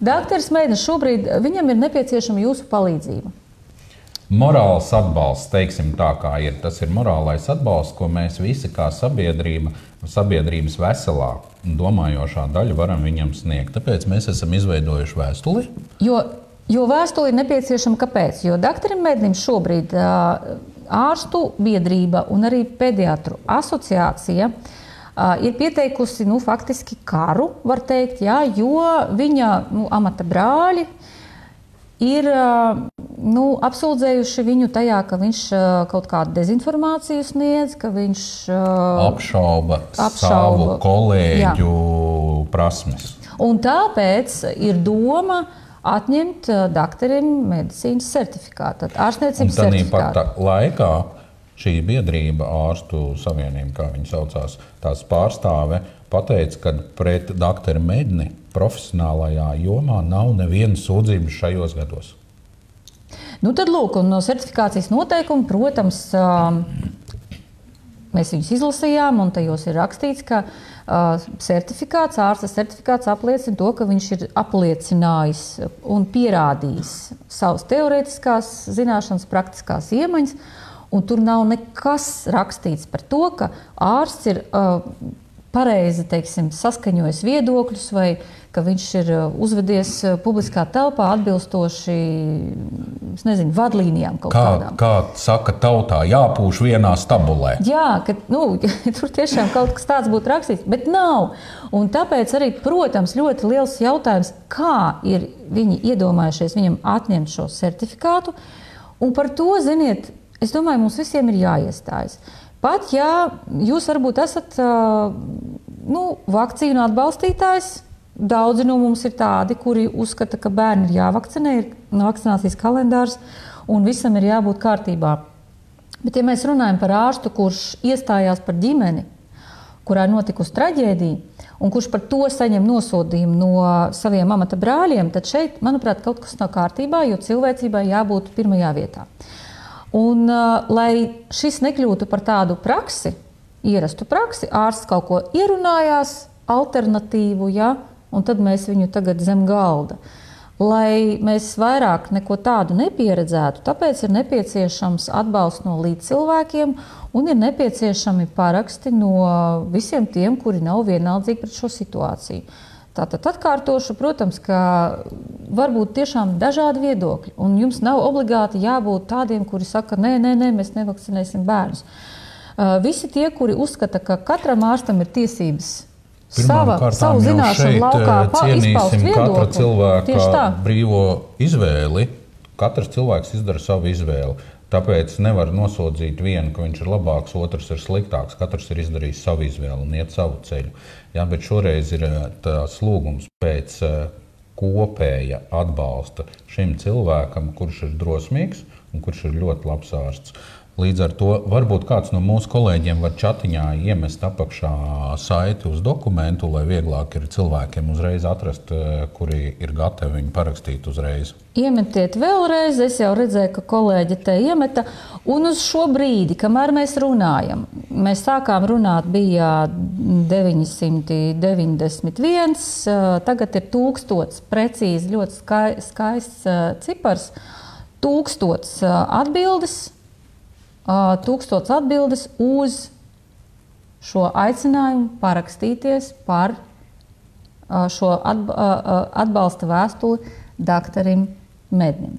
Dakteris Meidnis, šobrīd viņam ir nepieciešama jūsu palīdzība. Morāls atbalsts, teiksim tā kā ir. Tas ir morālais atbalsts, ko mēs visi kā sabiedrība, sabiedrības veselā un domājošā daļa varam viņam sniegt. Tāpēc mēs esam izveidojuši vēstuli. Jo vēstuli ir nepieciešama kāpēc? Jo dakterim Meidnim šobrīd ārstu biedrība un arī pediatru asociācija ir pieteikusi faktiski karu, var teikt, jā, jo viņa amata brāļi ir apsūdzējuši viņu tajā, ka viņš kaut kādu dezinformāciju sniedz, ka viņš apšauba savu kolēģu prasmes. Un tāpēc ir doma atņemt dakterim medicīnas certifikātu, ārstniecības certifikātu. Tāpat laikā šī biedrība, ārstu savienība, kā viņi saucās, tās pārstāve, pateica, ka pret dakteru Meidni profesionālajā jomā nav nevienas sūdzības šajos gados. Tad lūk, un no certifikācijas noteikuma, protams, mēs viņus izlasījām, un tajos ir rakstīts, ka ārsta certifikāts apliecina to, ka viņš ir apliecinājis un pierādījis savas teorētiskās zināšanas, praktiskās iemaņas, un tur nav nekas rakstīts par to, ka ārsts ir pareizi, teiksim, saskaņojis viedokļus vai ka viņš ir uzvedies publiskā telpā atbilstoši, es nezinu, vadlīnijām kaut kādām. Kā saka tautā, jāpūš vienā stabulē. Jā, ka tur tiešām kaut kas tāds būtu rakstīts, bet nav. Un tāpēc arī, protams, ļoti liels jautājums, kā ir viņi iedomājušies viņam atņemt šo certifikātu. Un par to, ziniet, es domāju, mums visiem ir jāiestājas. Pat, ja jūs varbūt esat vakcīnu atbalstītājs, daudzi no mums ir tādi, kuri uzskata, ka bērni ir jāvakcinē, ir vakcinācijas kalendārs un visam ir jābūt kārtībā. Bet, ja mēs runājam par ārstu, kurš iestājās par ģimeni, kurā notikusi traģēdija, un kurš par to saņem nosodījumu no saviem amata brāļiem, tad šeit, manuprāt, kaut kas nav kārtībā, jo cilvēcībai jābūt pirmajā vietā. Un, lai šis nekļūtu par tādu praksi, ierastu praksi, ārsts kaut ko ierunājās, alternatīvu, ja, un tad mēs viņu tagad zem galda. Lai mēs vairāk neko tādu nepieredzētu, tāpēc ir nepieciešams atbalsts no līdzcilvēkiem un ir nepieciešami paraksti no visiem tiem, kuri nav vienaldzīgi pret šo situāciju. Tātad atkārtošu, protams, ka var būt tiešām dažādi viedokļi, un jums nav obligāti jābūt tādiem, kuri saka, nē, mēs nevakcinēsim bērnus. Visi tie, kuri uzskata, ka katram ārstam ir tiesības savu zināšanu laukā izpaust viedokli. Katra cilvēka brīvo izvēli, katrs cilvēks izdara savu izvēli. Tāpēc nevar nosodīt vienu, ka viņš ir labāks, otrs ir sliktāks. Katrs ir izdarījis savu izvēli un iet savu ceļu. Jā, bet šoreiz ir tās lūgums pēc kopēja atbalsta šim cilvēkam, kurš ir drosmīgs un kurš ir ļoti labs ārsts. Līdz ar to varbūt kāds no mūsu kolēģiem var čatiņā iemest apakšā saiti uz dokumentu, lai vieglāk ir cilvēkiem uzreiz atrast, kuri ir gatavi viņu parakstīt uzreiz. Iemetiet vēlreiz, es jau redzēju, ka kolēģi te iemeta, un uz šo brīdi, kamēr mēs runājam, mēs sākām runāt, bija 991, tagad ir 1000, precīzi, ļoti skaists cipars, 1000 atbildes, 1000 atbildes uz šo aicinājumu parakstīties par šo atbalsta vēstuli dakterim Meidnim.